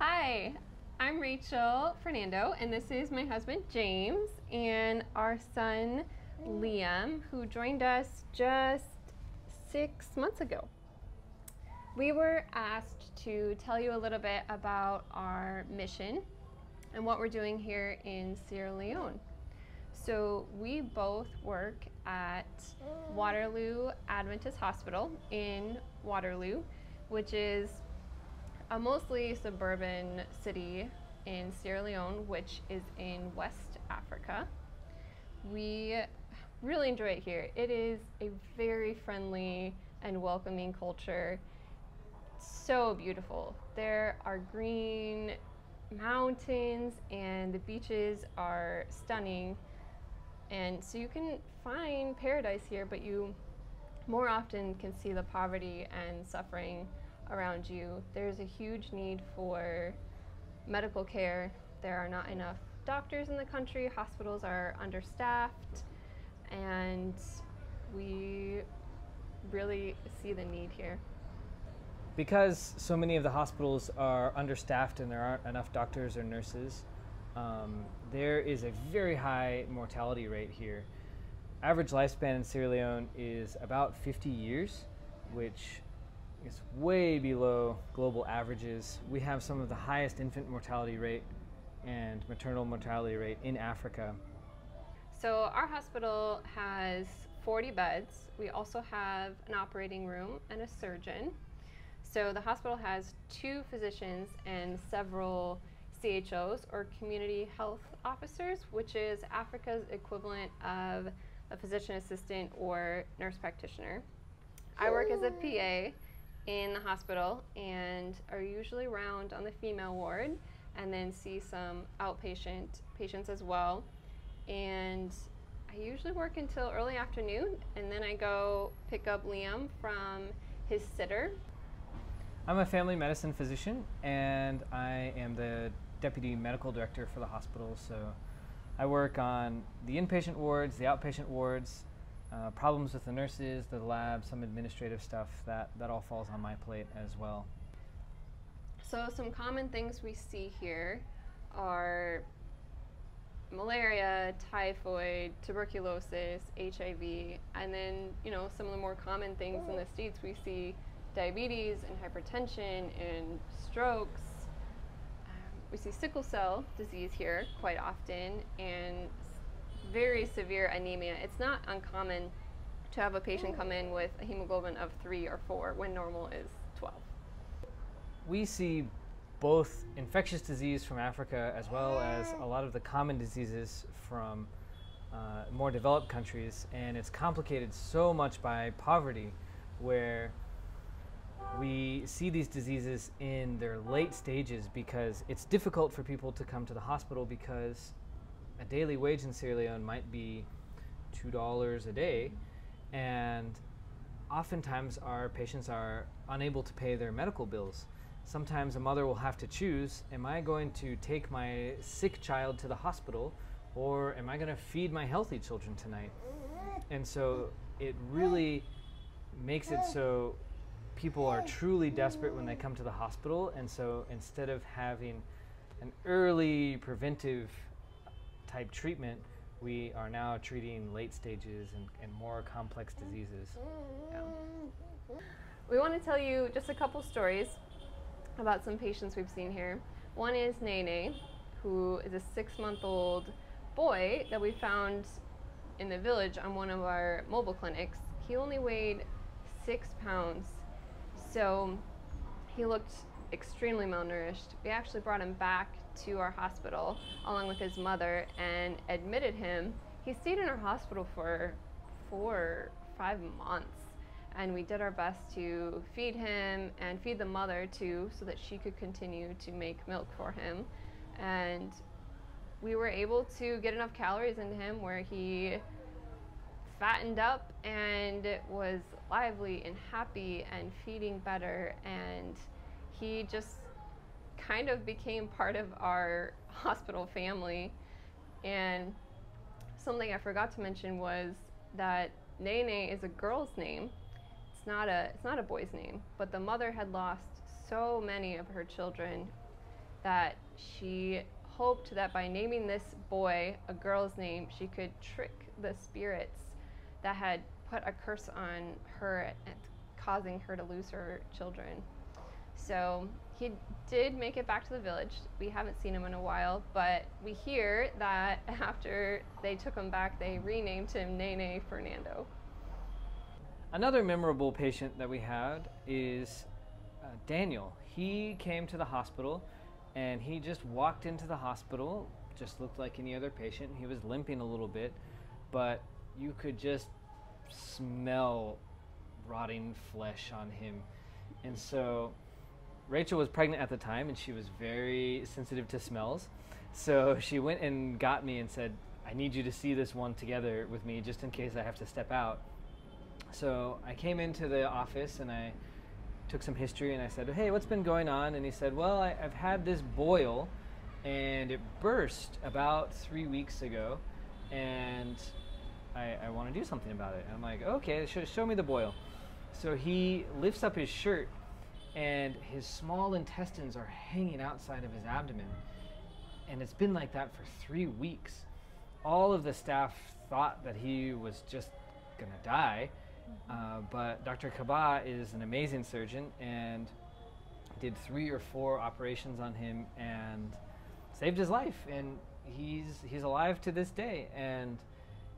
Hi, I'm Rachel Fernando, and this is my husband James and our son Liam, who joined us just 6 months ago. We were asked to tell you a little bit about our mission and what we're doing here in Sierra Leone. So we both work at Waterloo Adventist Hospital in Waterloo, which is a mostly suburban city in Sierra Leone, which is in West Africa. We really enjoy it here. It is a very friendly and welcoming culture. So beautiful. There are green mountains and the beaches are stunning. And so you can find paradise here, but you more often can see the poverty and suffering around you. There's a huge need for medical care. There are not enough doctors in the country. Hospitals are understaffed, and we really see the need here. Because so many of the hospitals are understaffed and there aren't enough doctors or nurses, there is a very high mortality rate here. Average lifespan in Sierra Leone is about 50 years, which is way below global averages. We have some of the highest infant mortality rate and maternal mortality rate in Africa. So our hospital has 40 beds. We also have an operating room and a surgeon. So the hospital has 2 physicians and several CHOs, or community health officers, which is Africa's equivalent of a physician assistant or nurse practitioner. I work as a PA in the hospital and are usually around on the female ward, and then see some outpatient patients as well. And I usually work until early afternoon, and then I go pick up Liam from his sitter. I'm a family medicine physician and I am the deputy medical director for the hospital, so I work on the inpatient wards, the outpatient wards, problems with the nurses, the lab, some administrative stuff, that all falls on my plate as well. So some common things we see here are malaria, typhoid, tuberculosis, HIV, and then, some of the more common things in the States, we see diabetes and hypertension and strokes. We see sickle cell disease here quite often, and very severe anemia. It's not uncommon to have a patient come in with a hemoglobin of 3 or 4 when normal is 12. We see both infectious disease from Africa as well as a lot of the common diseases from more developed countries, and it's complicated so much by poverty, where we see these diseases in their late stages because it's difficult for people to come to the hospital because a daily wage in Sierra Leone might be $2 a day, and oftentimes our patients are unable to pay their medical bills. Sometimes a mother will have to choose, am I going to take my sick child to the hospital, or am I going to feed my healthy children tonight? And so it really makes it so people are truly desperate when they come to the hospital, and so instead of having an early preventive type treatment, we are now treating late stages and more complex diseases. Yeah. We want to tell you just a couple stories about some patients we've seen here. One is Nene, who is a 6-month-old boy that we found in the village on one of our mobile clinics. He only weighed 6 pounds, so he looked extremely malnourished. We actually brought him back to our hospital along with his mother and admitted him. He stayed in our hospital for 4 or 5 months, and we did our best to feed him and feed the mother too, so that she could continue to make milk for him. And we were able to get enough calories into him where he fattened up and was lively and happy and feeding better, and he just kind of became part of our hospital family. And something I forgot to mention was that Nene is a girl's name. It's not a boy's name, but the mother had lost so many of her children that she hoped that by naming this boy a girl's name, she could trick the spirits that had put a curse on her and causing her to lose her children. So he did make it back to the village. We haven't seen him in a while, but we hear that after they took him back, they renamed him Nene Fernando. Another memorable patient that we had is Daniel. He came to the hospital and he just walked into the hospital, just looked like any other patient. He was limping a little bit, but you could just smell rotting flesh on him. And so Rachel was pregnant at the time and she was very sensitive to smells. So she went and got me and said, I need you to see this one together with me just in case I have to step out. So I came into the office and I took some history and I said, hey, what's been going on? And he said, well, I've had this boil and it burst about 3 weeks ago and I want to do something about it. And I'm like, okay, show me the boil. So he lifts up his shirt and his small intestines are hanging outside of his abdomen. And it's been like that for 3 weeks. All of the staff thought that he was just gonna die. But Dr. Kaba is an amazing surgeon and did 3 or 4 operations on him and saved his life. And he's alive to this day. And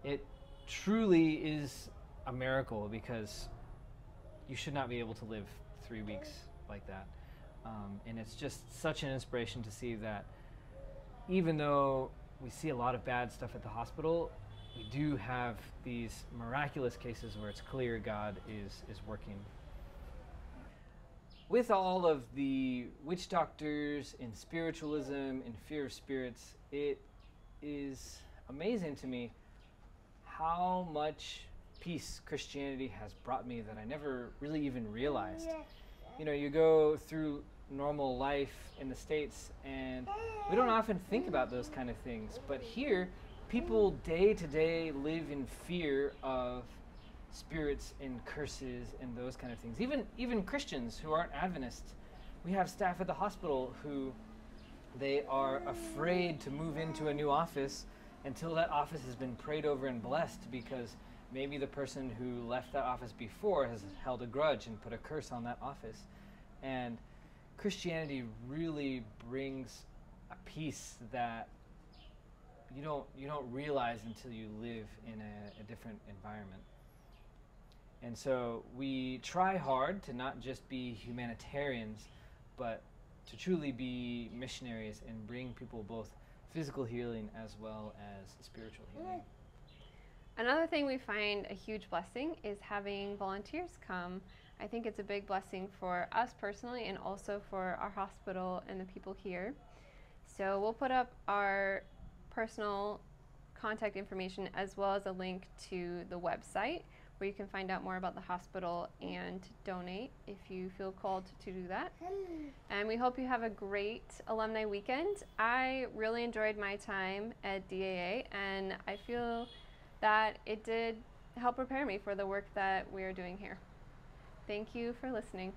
it truly is a miracle because you should not be able to live 3 weeks like that. And it's just such an inspiration to see that even though we see a lot of bad stuff at the hospital, we do have these miraculous cases where it's clear God is working. With all of the witch doctors and spiritualism and fear of spirits, it is amazing to me how much peace Christianity has brought me that I never really even realized. You know, you go through normal life in the States and we don't often think about those kind of things, but here people day to day live in fear of spirits and curses and those kind of things. Even Christians who aren't Adventists, we have staff at the hospital who they are afraid to move into a new office until that office has been prayed over and blessed, because maybe the person who left that office before has held a grudge and put a curse on that office. And Christianity really brings a peace that you don't realize until you live in a different environment. And so we try hard to not just be humanitarians, but to truly be missionaries and bring people both physical healing as well as spiritual healing. Another thing we find a huge blessing is having volunteers come. I think it's a big blessing for us personally and also for our hospital and the people here. So we'll put up our personal contact information as well as a link to the website where you can find out more about the hospital and donate if you feel called to do that. And we hope you have a great alumni weekend. I really enjoyed my time at DAA and I feel that it did help prepare me for the work that we are doing here. Thank you for listening.